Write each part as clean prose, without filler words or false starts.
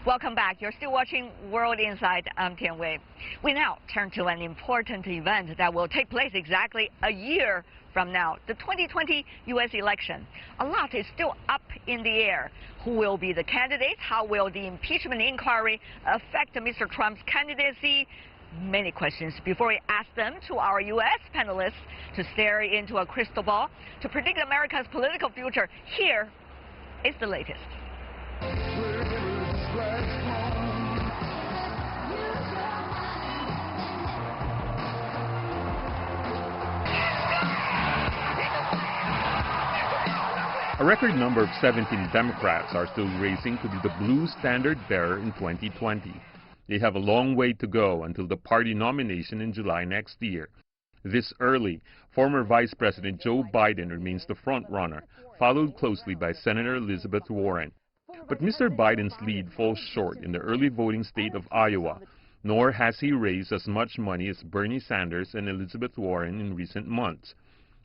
Welcome back. You're still watching World Insight. I'm Tian Wei. We now turn to an important event that will take place exactly a year from now, the 2020 U.S. election. A lot is still up in the air. Who will be the candidates? How will the impeachment inquiry affect Mr. Trump's candidacy? Many questions. Before we ask them to our U.S. panelists to stare into a crystal ball to predict America's political future, here is the latest. A record number of 17 Democrats are still racing to be the blue standard bearer in 2020. They have a long way to go until the party nomination in July next year. This early, former Vice President Joe Biden remains the front-runner, followed closely by Senator Elizabeth Warren. But Mr. Biden's lead falls short in the early voting state of Iowa, nor has he raised as much money as Bernie Sanders and Elizabeth Warren in recent months.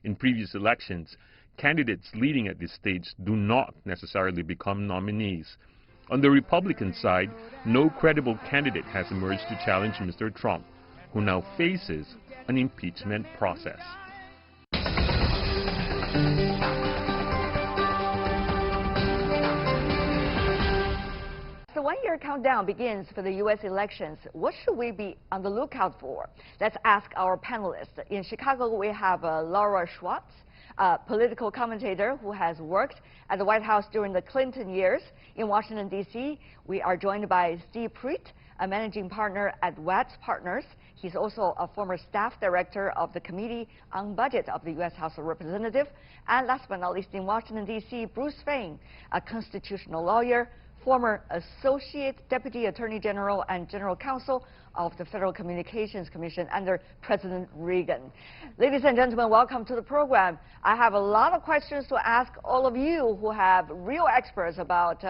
In previous elections, candidates leading at this stage do not necessarily become nominees. On the Republican side, no credible candidate has emerged to challenge Mr. Trump, who now faces an impeachment process. The one-year countdown begins for the U.S. elections. What should we be on the lookout for? Let's ask our panelists. In Chicago, we have Laura Schwartz, a political commentator who has worked at the White House during the Clinton years. In Washington, D.C., we are joined by Steve Pruitt, a managing partner at Watts Partners. He's also a former staff director of the Committee on Budget of the U.S. House of Representatives. And last but not least, in Washington, D.C., Bruce Fein, a constitutional lawyer, former Associate Deputy Attorney General and General Counsel of the Federal Communications Commission under President Reagan. Ladies and gentlemen, welcome to the program. I have a lot of questions to ask all of you who have real experts about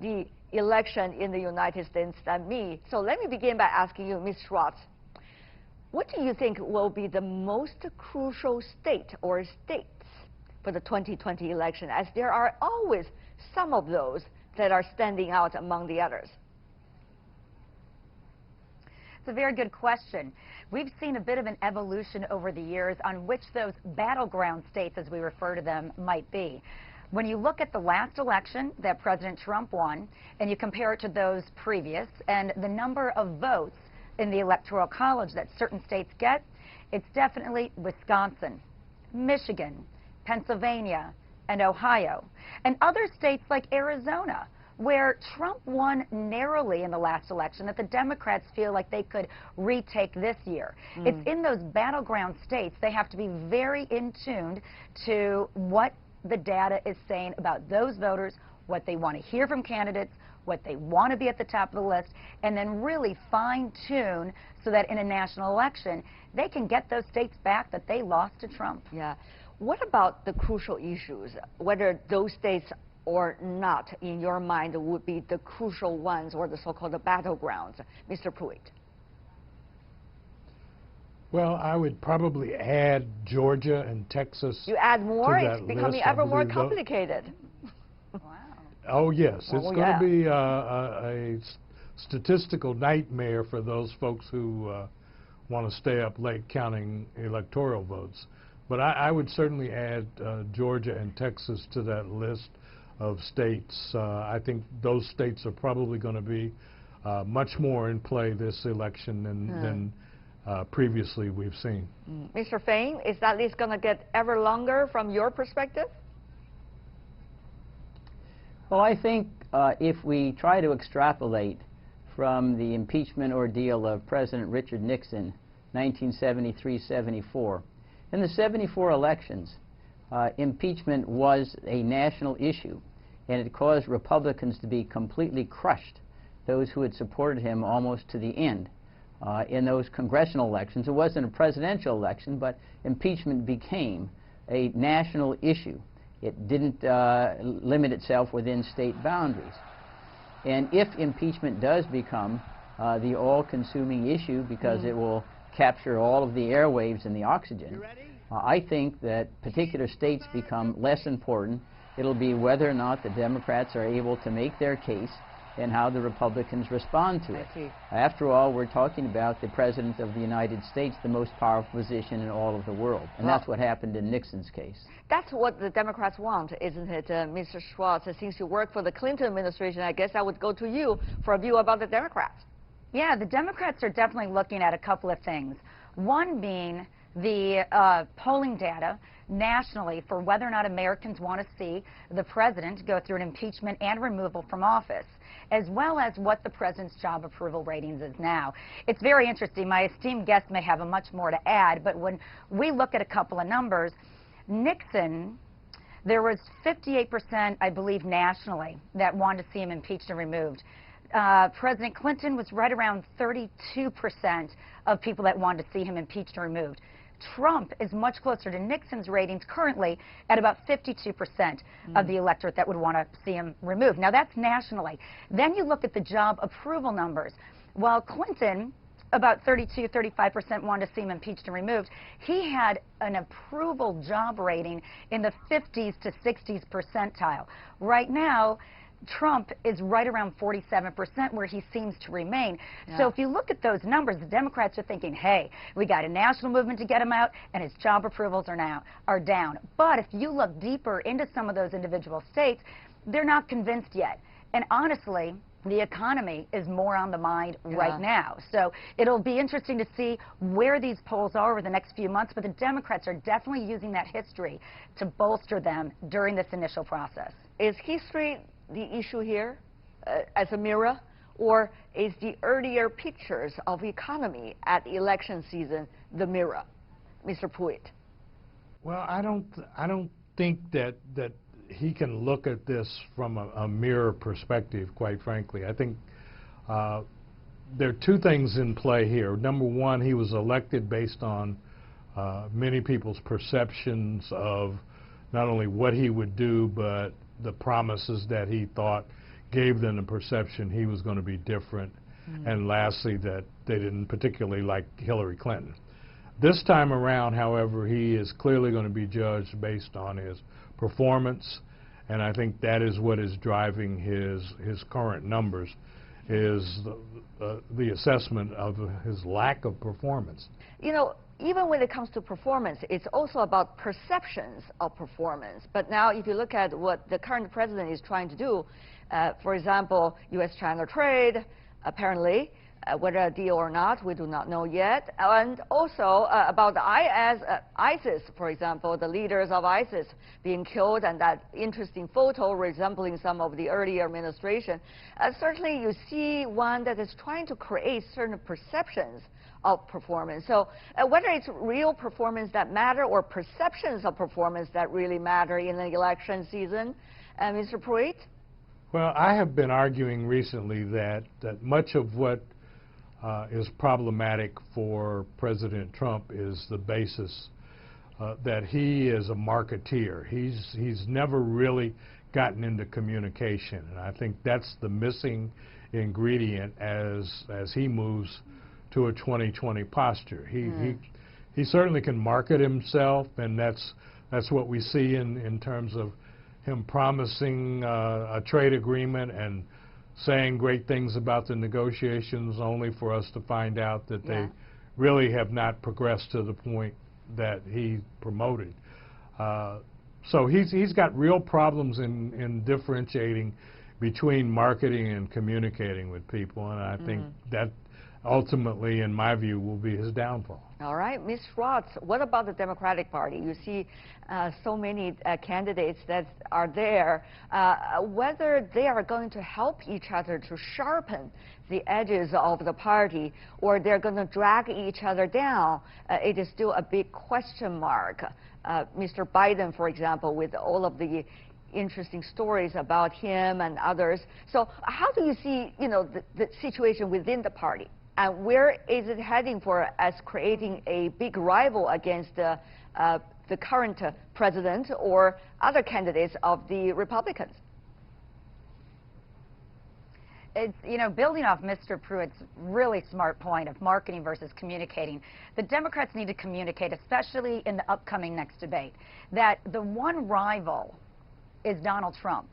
the election in the United States than me. So let me begin by asking you, Ms. Schwartz, what do you think will be the most crucial state or states for the 2020 election, as there are always some of those that are standing out among the others? It's a very good question. We've seen a bit of an evolution over the years on which those battleground states, as we refer to them, might be. When you look at the last election that President Trump won, and you compare it to those previous, and the number of votes in the Electoral College that certain states get, it's definitely Wisconsin, Michigan, Pennsylvania, and Ohio, and other states like Arizona, where Trump won narrowly in the last election, that the Democrats feel like they could retake this year. It's in those battleground states they have to be very in tune to what the data is saying about those voters, what they want to hear from candidates, what they want to be at the top of the list, and then really fine-tune so that in a national election they can get those states back that they lost to Trump. Yeah. What about the crucial issues, whether those states or not, in your mind, would be the crucial ones or the so-called battlegrounds? Mr. Pruitt. Well, I would probably add Georgia and Texas. You add more, it's becoming list. ever more complicated. Wow. Oh, yes. It's going yeah. to be a statistical nightmare for those folks who want to stay up late counting electoral votes. But I would certainly add Georgia and Texas to that list of states. I think those states are probably going to be much more in play this election than previously we've seen. Mr. Fein, is that list going to get ever longer from your perspective? Well, I think if we try to extrapolate from the impeachment ordeal of President Richard Nixon, 1973-74, in the 74 elections, impeachment was a national issue, and it caused Republicans to be completely crushed, those who had supported him almost to the end. In those congressional elections, it wasn't a presidential election, but impeachment became a national issue. It didn't limit itself within state boundaries. And if impeachment does become the all-consuming issue, because it will capture all of the airwaves and the oxygen, I think that particular states become less important. It'll be whether or not the Democrats are able to make their case and how the Republicans respond to it. I see. After all, we're talking about the President of the United States, the most powerful position in all of the world. And that's what happened in Nixon's case. That's what the Democrats want, isn't it, Mr. Schwartz? Since you work for the Clinton administration, I guess I would go to you for a view about the Democrats. Yeah, the Democrats are definitely looking at a couple of things. One being the polling data nationally for whether or not Americans want to see the president go through an impeachment and removal from office, as well as what the president's job approval ratings is now. It's very interesting. My esteemed guest may have much more to add, but when we look at a couple of numbers, Nixon, there was 58%, I believe, nationally that wanted to see him impeached and removed. President Clinton was right around 32% of people that wanted to see him impeached and removed. Trump is much closer to Nixon's ratings currently at about 52% of the electorate that would want to see him removed. Now, that's nationally. Then you look at the job approval numbers. While Clinton, about 32, 35% wanted to see him impeached and removed, he had an approval job rating in the 50s to 60s percentile. Right now, Trump is right around 47% where he seems to remain. Yeah. So if you look at those numbers, the Democrats are thinking, hey, we got a national movement to get him out, and his job approvals are down. But if you look deeper into some of those individual states, they're not convinced yet. And honestly, the economy is more on the mind right now. So it'll be interesting to see where these polls are over the next few months, but the Democrats are definitely using that history to bolster them during this initial process. Is history the issue here as a mirror, or is the earlier pictures of economy at election season the mirror, Mr. Pruitt? Well, I don't think that he can look at this from a mirror perspective, quite frankly. I think there are two things in play here. Number one, he was elected based on many people's perceptions of not only what he would do, but the promises that he thought gave them the perception he was going to be different. And lastly, that they didn't particularly like Hillary Clinton. This time around, however, he is clearly going to be judged based on his performance, and I think that is what is driving his current numbers, is the assessment of his lack of performance. You know, even when it comes to performance, it's also about perceptions of performance. But now if you look at what the current president is trying to do, for example, U.S.-China trade, apparently, whether a deal or not, we do not know yet. And also about the ISIS, for example, the leaders of ISIS being killed, and that interesting photo resembling some of the earlier administration. Certainly you see one that is trying to create certain perceptions of performance. So whether it's real performance that matter or perceptions of performance that really matter in the election season, Mr. Pruitt? Well, I have been arguing recently that much of what is problematic for President Trump is the basis that he is a marketeer. He's never really gotten into communication, and I think that's the missing ingredient as he moves to a 2020 posture. He certainly can market himself, and that's what we see in terms of him promising a trade agreement and saying great things about the negotiations, only for us to find out that they really have not progressed to the point that he promoted. So he's got real problems in differentiating between marketing and communicating with people, and I think that ultimately, in my view, will be his downfall. All right. Ms. Schwartz, what about the Democratic Party? You see so many candidates that are there. Whether they are going to help each other to sharpen the edges of the party, or they're going to drag each other down, it is still a big question mark. Mr. Biden, for example, with all of the interesting stories about him and others. So how do you see, the situation within the party? And where is it heading for as creating a big rival against the current president or other candidates of the Republicans? It's, building off Mr. Pruitt's really smart point of marketing versus communicating, the Democrats need to communicate, especially in the upcoming next debate, that the one rival is Donald Trump.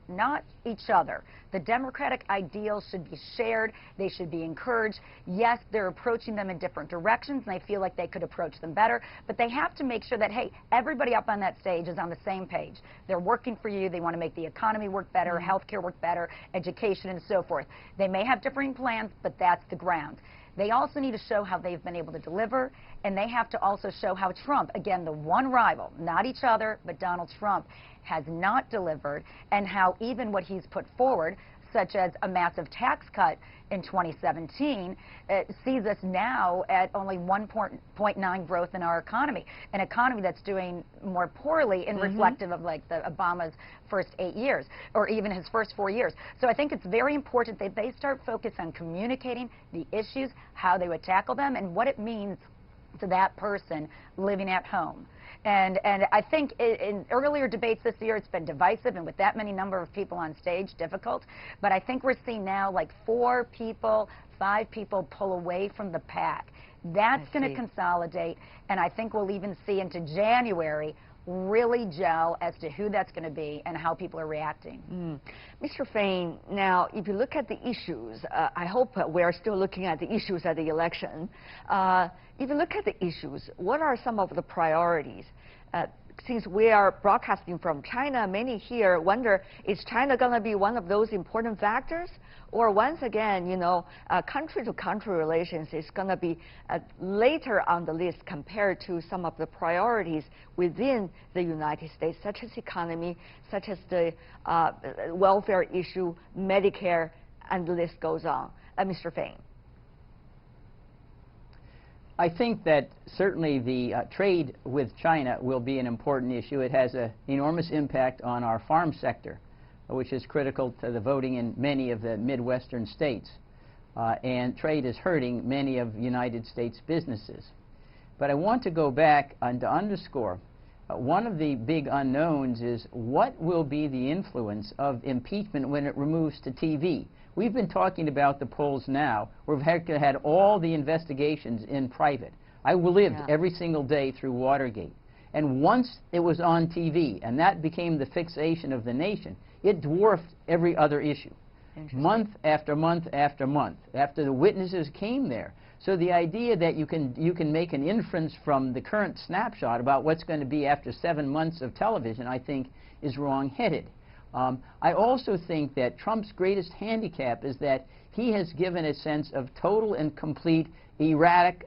not each other. The democratic ideals should be shared. They should be encouraged. Yes, they're approaching them in different directions, and I feel like they could approach them better. But they have to make sure that, hey, everybody up on that stage is on the same page. They're working for you. They want to make the economy work better, healthcare work better, education, and so forth. They may have differing plans, but that's the ground. They also need to show how they've been able to deliver, and they have to also show how Trump, again, the one rival, not each other, but Donald Trump, has not delivered, and how even what he's put forward, such as a massive tax cut in 2017, sees us now at only 1.9 growth in our economy, an economy that's doing more poorly and reflective of like the Obama's first 8 years, or even his first 4 years. So I think it's very important that they start focus on communicating the issues, how they would tackle them, and what it means to that person living at home. And I think in earlier debates this year, it's been divisive, and with that many number of people on stage, difficult. But I think we're seeing now like 4 people, 5 people pull away from the pack. That's going to consolidate, and I think we'll even see into January really gel as to who that's going to be and how people are reacting. Mr. Fain, now, if you look at the issues, I hope we're still looking at the issues at the election. If you look at the issues, what are some of the priorities? Since we are broadcasting from China, many here wonder, is China going to be one of those important factors? Or once again, you know, country-to-country relations is going to be later on the list compared to some of the priorities within the United States, such as economy, such as the welfare issue, Medicare, and the list goes on. Mr. Fain. I think that certainly the trade with China will be an important issue. It has an enormous impact on our farm sector, which is critical to the voting in many of the Midwestern states. And trade is hurting many of United States businesses. But I want to go back and to underscore one of the big unknowns is what will be the influence of impeachment when it removes to TV. We've been talking about the polls now. We've had all the investigations in private. I lived every single day through Watergate. And once it was on TV, and that became the fixation of the nation, it dwarfed every other issue. Month after month after month, after the witnesses came there. So the idea that you can make an inference from the current snapshot about what's going to be after 7 months of television, I think, is wrong-headed. I also think that Trump's greatest handicap is that he has given a sense of total and complete erratic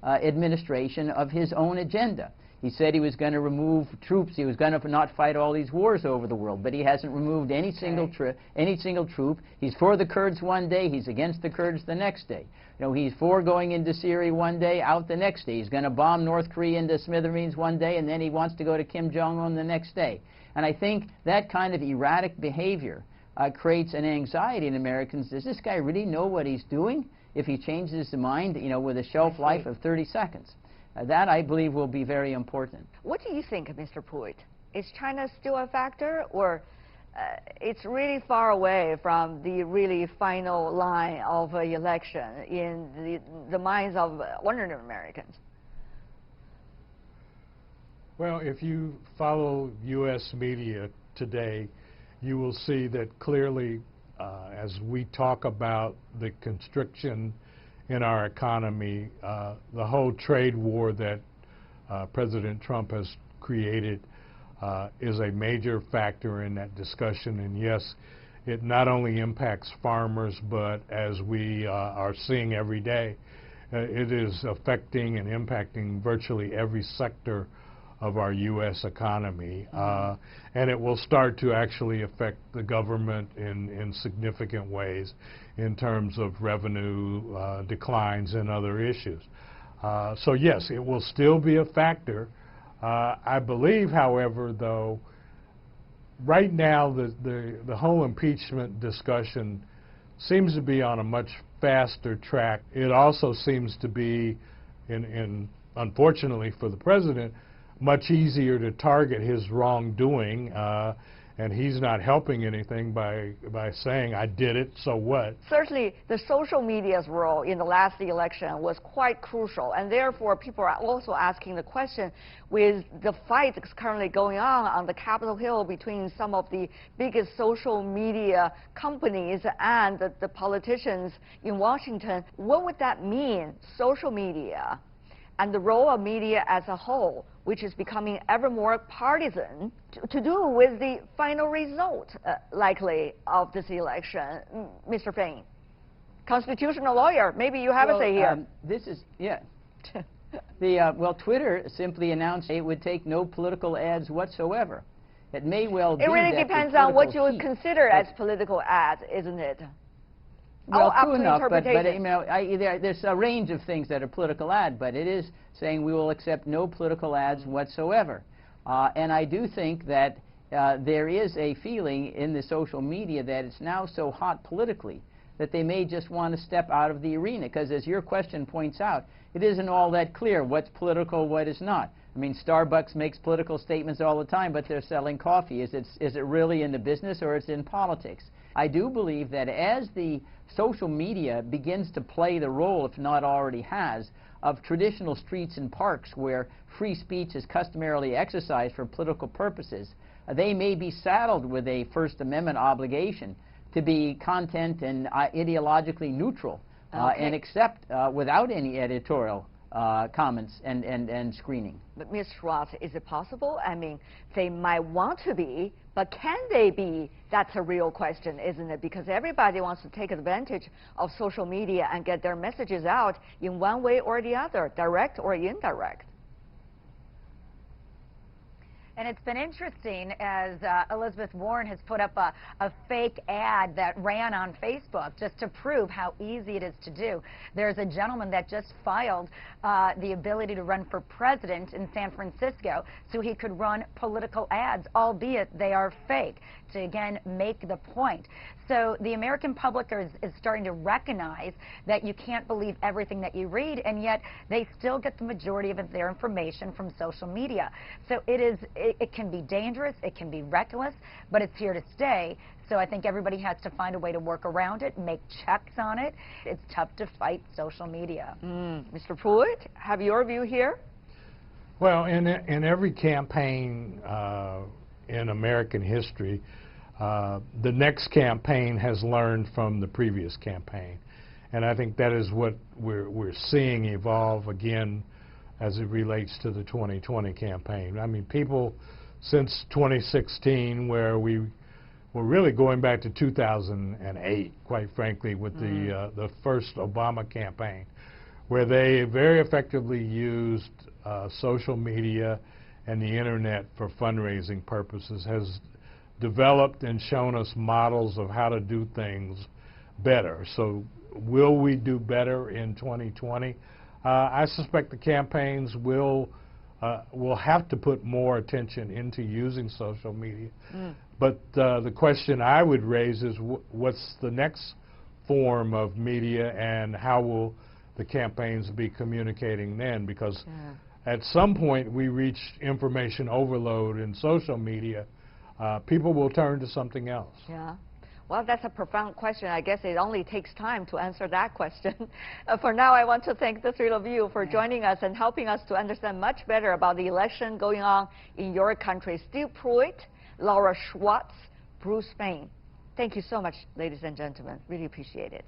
administration of his own agenda. He said he was going to remove troops. He was going to not fight all these wars over the world, but he hasn't removed any single troop. He's for the Kurds one day. He's against the Kurds the next day. You know, he's for going into Syria one day, out the next day. He's going to bomb North Korea into smithereens one day, and then he wants to go to Kim Jong-un the next day. And I think that kind of erratic behavior creates an anxiety in Americans. Does this guy really know what he's doing if he changes his mind, you know, with a shelf life of 30 seconds? That, I believe, will be very important. What do you think, Mr. Pruitt? Is China still a factor, or it's really far away from the really final line of an election in the minds of ordinary Americans? Well, if you follow U.S. media today, you will see that clearly, as we talk about the constriction in our economy, the whole trade war that President Trump has created is a major factor in that discussion. And yes, it not only impacts farmers, but as we are seeing every day, it is affecting and impacting virtually every sector of our U.S. economy. And it will start to actually affect the government in significant ways in terms of revenue declines and other issues. So yes, it will still be a factor. I believe, however, though, right now the whole impeachment discussion seems to be on a much faster track. It also seems to be, unfortunately for the president, much easier to target his wrongdoing and he's not helping anything by saying, I did it, so what? Certainly, the social media's role in the last election was quite crucial, and therefore people are also asking the question, with the fight that's currently going on the Capitol Hill between some of the biggest social media companies and the politicians in Washington, what would that mean, social media, and the role of media as a whole, which is becoming ever more partisan, to do with the final result, likely, of this election? Mr. Fain, constitutional lawyer, maybe you have a say here. This is, yeah. Well, Twitter simply announced it would take no political ads whatsoever. It may well be. It really depends on what you would consider as political ads, isn't it? Well, true enough, but you know, there's a range of things that are political ad, but it is saying we will accept no political ads whatsoever. And I do think that there is a feeling in the social media that it's now so hot politically that they may just want to step out of the arena, because as your question points out, it isn't all that clear what's political, what is not. I mean, Starbucks makes political statements all the time, but they're selling coffee. Is it really in the business or it's in politics? I do believe that as the social media begins to play the role, if not already has, of traditional streets and parks where free speech is customarily exercised for political purposes, they may be saddled with a First Amendment obligation to be content and ideologically neutral and accept without any editorial comments and screening. But Ms. Schwartz, is it possible? I mean, they might want to be, but can they be? That's a real question, isn't it? Because everybody wants to take advantage of social media and get their messages out in one way or the other, direct or indirect. And it's been interesting as Elizabeth Warren has put up a fake ad that ran on Facebook just to prove how easy it is to do. There's a gentleman that just filed the ability to run for president in San Francisco so he could run political ads, albeit they are fake, to again make the point. So the American public is starting to recognize that you can't believe everything that you read, and yet they still get the majority of their information from social media. So it can be dangerous, it can be reckless, but it's here to stay. So I think everybody has to find a way to work around it, make checks on it. It's tough to fight social media. Mr. Pruitt, have your view here? Well, in every campaign in American history, the next campaign has learned from the previous campaign. And I think that is what we're seeing evolve again as it relates to the 2020 campaign. I mean, people since 2016, where we were really going back to 2008, quite frankly, with the first Obama campaign, where they very effectively used social media and the internet for fundraising purposes, has developed and shown us models of how to do things better. So will we do better in 2020? I suspect the campaigns will have to put more attention into using social media. But the question I would raise is what's the next form of media, and how will the campaigns be communicating then? Because at some point we reach information overload in social media. People will turn to something else. Yeah. Well, that's a profound question. I guess it only takes time to answer that question. For now, I want to thank the three of you for joining us and helping us to understand much better about the election going on in your country. Steve Pruitt, Laura Schwartz, Bruce Fain. Thank you so much, ladies and gentlemen. Really appreciate it.